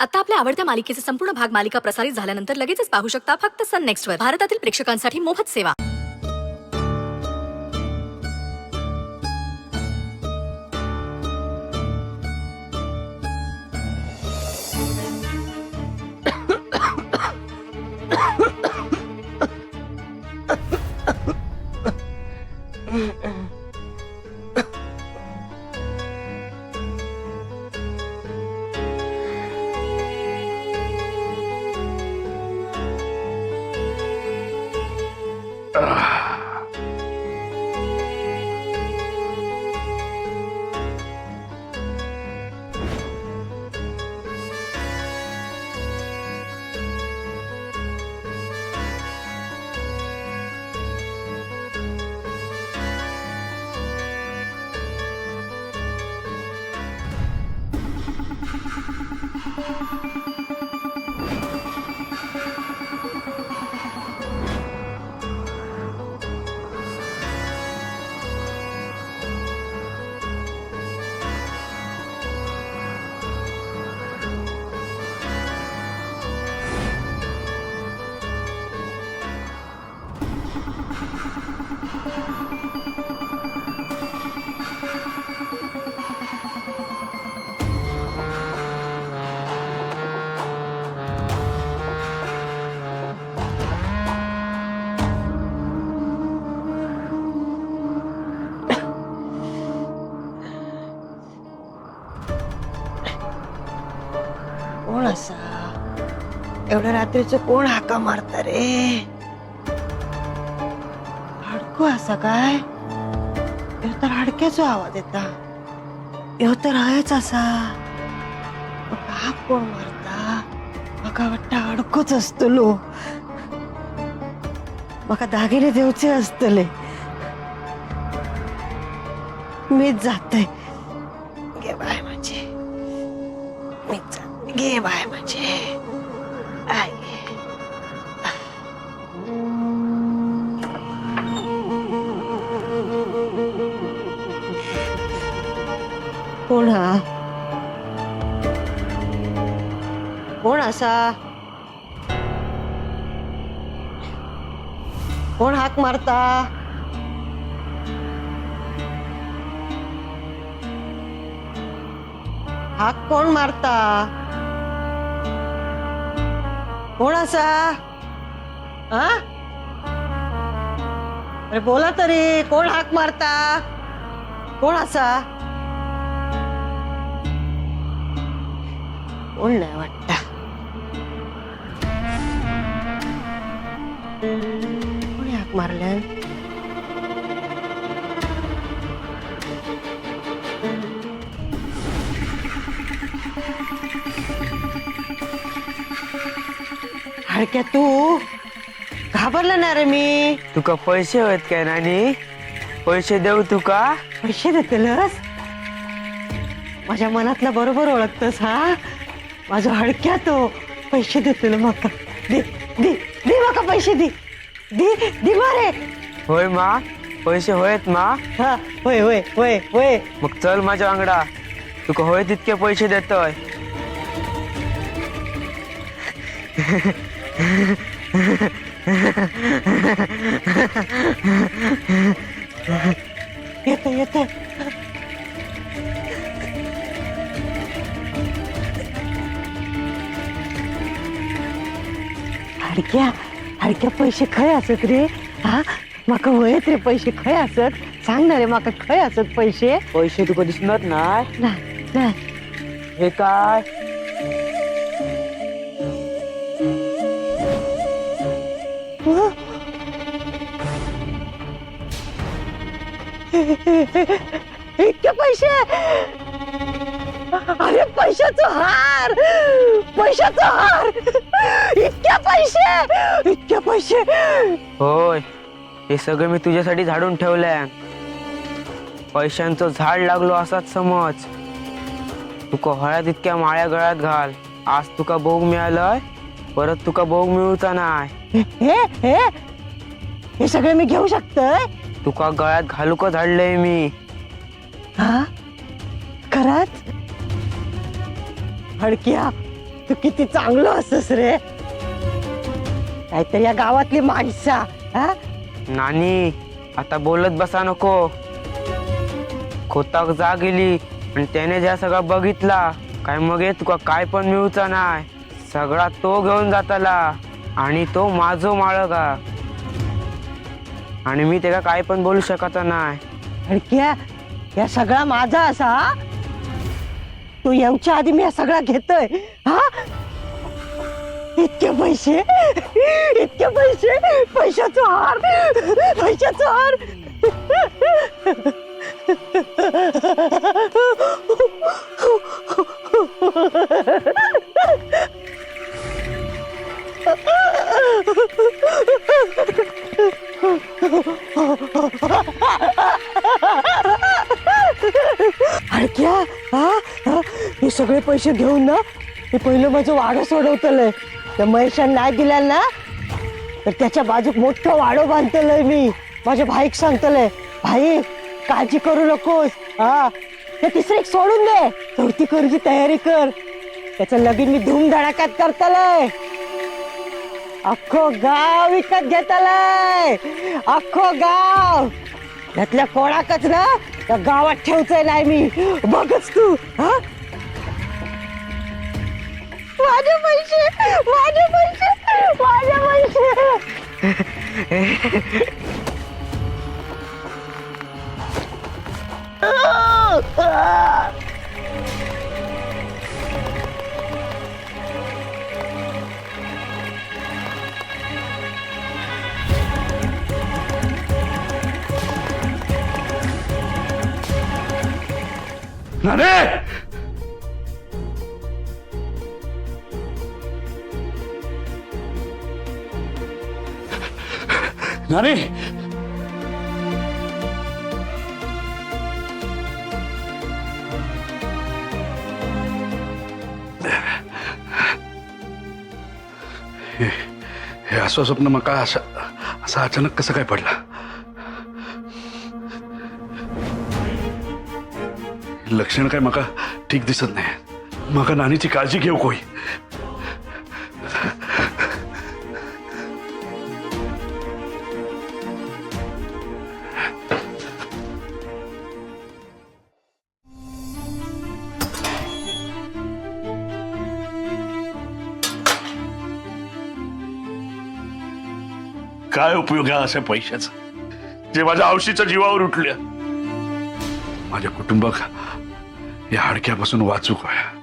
आता आपल्या आवडत्या मालिकेचे संपूर्ण भाग मालिका प्रसारित झाल्यानंतर लगेचच पाहू शकता फक्त सन नेक्स्ट वर. भारतातील प्रेक्षकांसाठी मोफत सेवा. कोण असा एवढ्या रात्रीचं कोण हाका मारता रे? हाडको असा काय? ह्यो तर हाडक्याचो आवाज येता. ह्यो तर हयच असा. मग हाक कोण मारता? म्हाका वाटतं हाडकोच असतलो. म्हाका दागिने देवचे असतले. मीच जाते. घे बाय माझी. मीच जाते. घे बाय माझे. आय कोण हा? कोण असा? कोण हाक मारता? हाक कोण मारता? कोण असा? हा? अरे बोला तरी, कोण हाक मारता? कोण असा? कोण नाही वाटत. कोणी हाक मारल्या? हडक्या तू घाबरला ना रे मी. तुका पैसे होत काय नानी? पैसे देऊ तुका? पैसे देतलस? माझ्या मनातला बरोबर ओळखतस हा. माझा हडक्या तो पैसे देतल मका. दे दे दे मका पैसे दे. दे दे मारे. होय मा, पैसे होयत मा. हा होय होय होय होय. मग चल माझ्या वांगडा. तुका होय तितके पैसे देतोय. येतो येतो. हडक्या हडक्या पैसे खय असत रे? हा माका वयत रे पैसे खय असत? सांग ना रे माका खय असत पैसे? पैसे तुका दिसणार नाही. नाही नाही. हे काय? इतके पैसे? अरे पैशाचं हार. पैशाचं हार. इतके पैसे. इतके पैसे. होय, हे सगळं मी तुझ्यासाठी झाडून ठेवलंय. पैशांचं झाड लागलो असाच समज. तुका हळद इतक्या माळ्या गळ्यात घाल. आज तुका भोग मिळालंय, परत तुका भोग मिळूचा नाही. हे सगळे मी घेऊ शकतोय? तुका गळ्यात घालू का झाडलंय मी. हा खरंच? हडक्या तू किती चांगलं असस रे. काहीतरी या गावातली माणसा हा. नानी आता बोलत बसा नको. खोताक जा गेली आणि त्याने ज्या सगळा बघितला काय मग हे तुका काय पण मिळूचा नाही. सगळा तो घेऊन जाताला आणि तो माझो माळगा आणि मी त्याला काय पण बोलू शकत नाही. हडक्या या सगळा माझा असा हा? तू येऊच्या आधी मी या सगळा घेतोय हा. इतके पैसे इतके पैसे पैशाचा हार पैशाचा हार. हडक्या हा हा? हे सगळे पैसे घेऊन ना हे पहिलं माझं वाडं सोडवतलंय. त्या महेशान नाही दिल्या ना तर त्याच्या बाजूक मोठं वाडो बांधतलंय मी. माझ्या भाईक सांगतलंय भाई काळजी करू नकोस हा. ते तिसरे सोडून दे चौथी करूची तयारी कर. त्याचं लगीन मी धूमधडाक्यात करतलंय. अख्खो गाव विकत घेतलंय अख्खो गाव. यातल्या कोणाकच ना त्या गावात ठेवचंय नाही मी. बघच तू हा. माझे पैसे माझे पैसे माझे पैसे. नाने नाने हे असं स्वप्न मका असं अचानक कसं काय पडला. लक्षण काय मका ठीक दिसत नाही. मका नानीची काळजी घेऊ कोई. काय उपयोग आहे अशा पैशाचा जे माझ्या औशीच्या जीवावर उठल्या. माझ्या कुटुंबाक या हाडक्यापासून वाचूक व्हाया.